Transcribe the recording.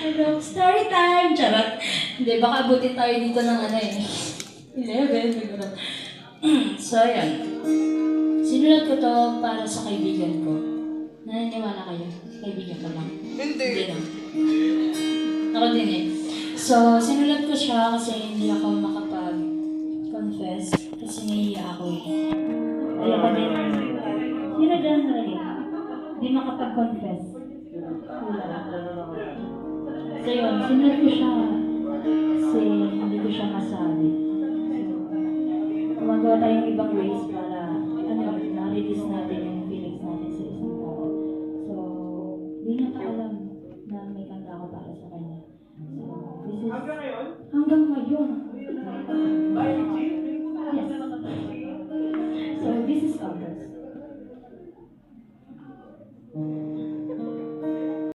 Ano, story time! Charot! Hindi, baka abutin tayo dito ng 11, siguro. So, ayan. Sinulat ko to para sa kaibigan ko. Naniniwala kayo? Kaibigan ko lang. Hindi. Hindi no? Ako din eh. So, sinulat ko siya kasi hindi ako makapag-confess kasi nahihiya ako eh. Ayoko din. Sino dyan talaga? Hindi makapag-confess. So yun, sinulat ko siya kasi hindi ko siya masabi. So, gumagawa tayong ibang ways para ma-release natin yung feelings natin sa isang tao. So, hindi niya pa alam na may kanta ako para sa kanya. So, this is... Hanggang ngayon? Hanggang ngayon.